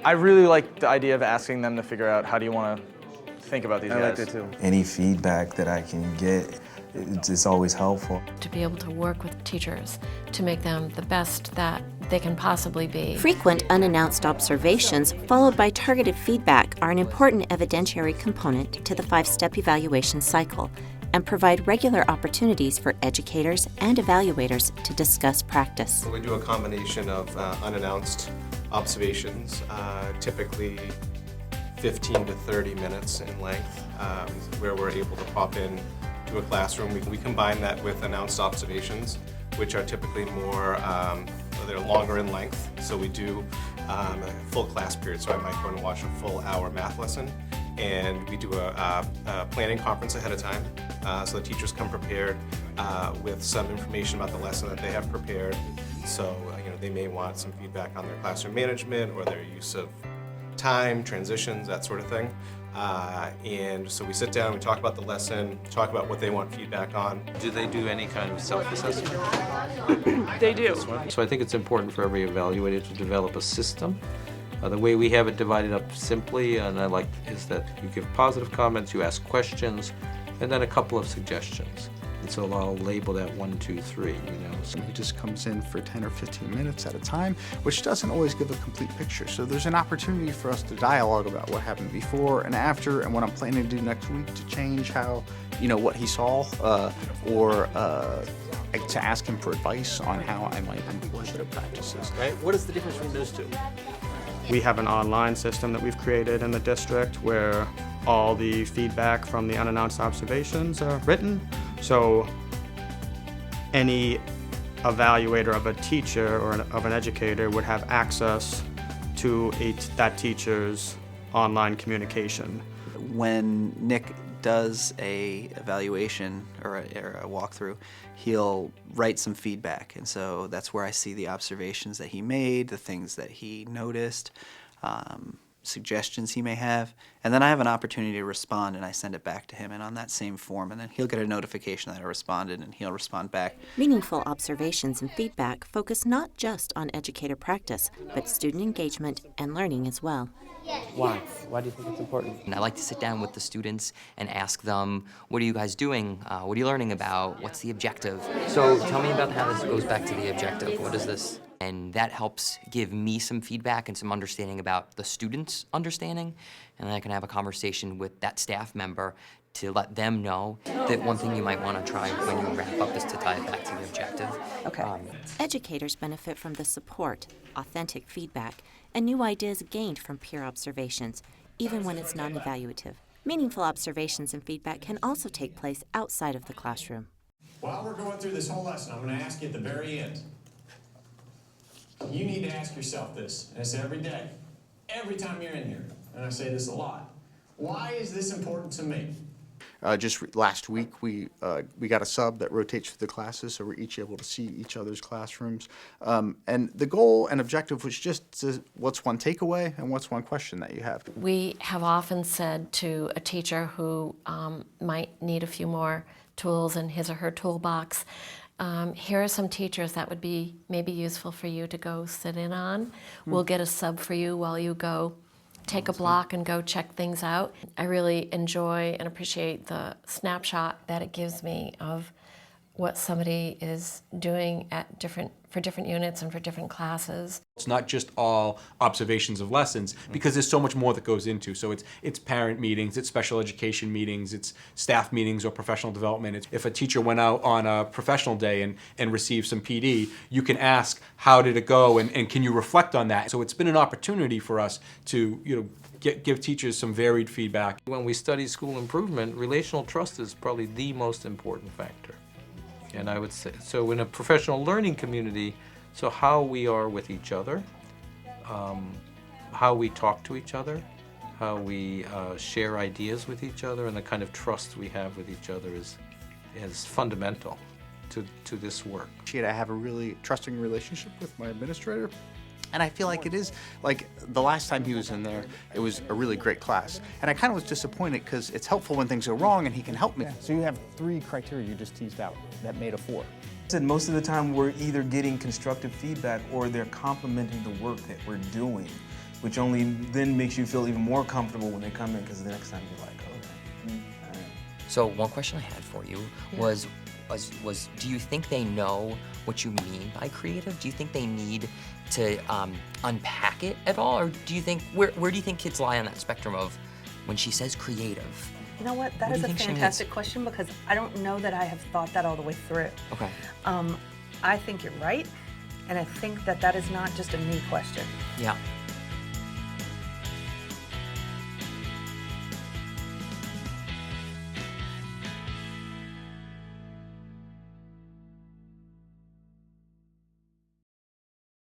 I really like the idea of asking them to figure out how do you want to think about these guys. I like that too. Any feedback that I can get, it's always helpful. To be able to work with teachers to make them the best that they can possibly be. Frequent unannounced observations followed by targeted feedback are an important evidentiary component to the 5-step evaluation cycle and provide regular opportunities for educators and evaluators to discuss practice. We do a combination of unannounced observations, typically 15 to 30 minutes in length, where we're able to pop in to a classroom. We combine that with announced observations, which are typically more, they're longer in length. So we do a full class period. So I might go and watch a full hour math lesson, and we do a planning conference ahead of time. So the teachers come prepared with some information about the lesson that they have prepared. So they may want some feedback on their classroom management or their use of time, transitions, that sort of thing. And so we sit down, we talk about the lesson, talk about what they want feedback on. Do they do any kind of self-assessment? They do. So I think it's important for every evaluator to develop a system. The way we have it divided up simply, and I like, is that you give positive comments, you ask questions, and then a couple of suggestions. And so I'll label that 1, 2, 3, So He just comes in for 10 or 15 minutes at a time, which doesn't always give a complete picture. So there's an opportunity for us to dialogue about what happened before and after and what I'm planning to do next week to change how, what he saw, or to ask him for advice on how I might employ better practices. Right? What is the difference between those two? We have an online system that we've created in the district where all the feedback from the unannounced observations are written. So any evaluator of a teacher or of an educator would have access to that teacher's online communication. When Nick does a evaluation or a walkthrough, he'll write some feedback, and so that's where I see the observations that he made, the things that he noticed, suggestions he may have, and then I have an opportunity to respond, and I send it back to him, and on that same form, and then he'll get a notification that I responded, and he'll respond back. Meaningful observations and feedback focus not just on educator practice, but student engagement and learning as well. Why? Why do you think it's important? And I like to sit down with the students and ask them, what are you guys doing? What are you learning about? What's the objective? So tell me about how this goes back to the objective. What is this? And that helps give me some feedback and some understanding about the students' understanding. And then I can have a conversation with that staff member to let them know that one thing you might want to try when you wrap up is to tie it back to the objective. Okay. Educators benefit from the support, authentic feedback, and new ideas gained from peer observations, even when it's non-evaluative. Meaningful observations and feedback can also take place outside of the classroom. While we're going through this whole lesson, I'm going to ask you at the very end. You need to ask yourself this, and it's every day, every time you're in here, and I say this a lot. Why is this important to me? Just last week, we got a sub that rotates through the classes, so we're each able to see each other's classrooms. And the goal and objective was just to, what's one takeaway and what's one question that you have? We have often said to a teacher who might need a few more tools in his or her toolbox, here are some teachers that would be maybe useful for you to go sit in on. We'll get a sub for you while you go take a block and go check things out. I really enjoy and appreciate the snapshot that it gives me of what somebody is doing at for different units and for different classes. It's not just all observations of lessons, because there's so much more that goes into. So it's parent meetings, it's special education meetings, it's staff meetings or professional development. If a teacher went out on a professional day and received some PD, you can ask, how did it go, and can you reflect on that? So it's been an opportunity for us to give teachers some varied feedback. When we study school improvement, relational trust is probably the most important factor. And I would say, so in a professional learning community, so how we are with each other, how we talk to each other, how we share ideas with each other, and the kind of trust we have with each other is fundamental to this work. I have a really trusting relationship with my administrator. And I feel like it is, like the last time he was in there, it was a really great class. And I kind of was disappointed because it's helpful when things go wrong and he can help me. Yeah, so you have 3 criteria you just teased out that made a 4. And most of the time we're either getting constructive feedback or they're complimenting the work that we're doing, which only then makes you feel even more comfortable when they come in, because the next time you're like, okay. All right. So one question I had for you was, do you think they know what you mean by creative? Do you think they need to unpack it at all? Or do you think, where do you think kids lie on that spectrum of when she says creative? You know what? That What is do a you think she fantastic question, because I don't know that I have thought that all the way through. Okay. I think you're right, and I think that that is not just a me question. Yeah.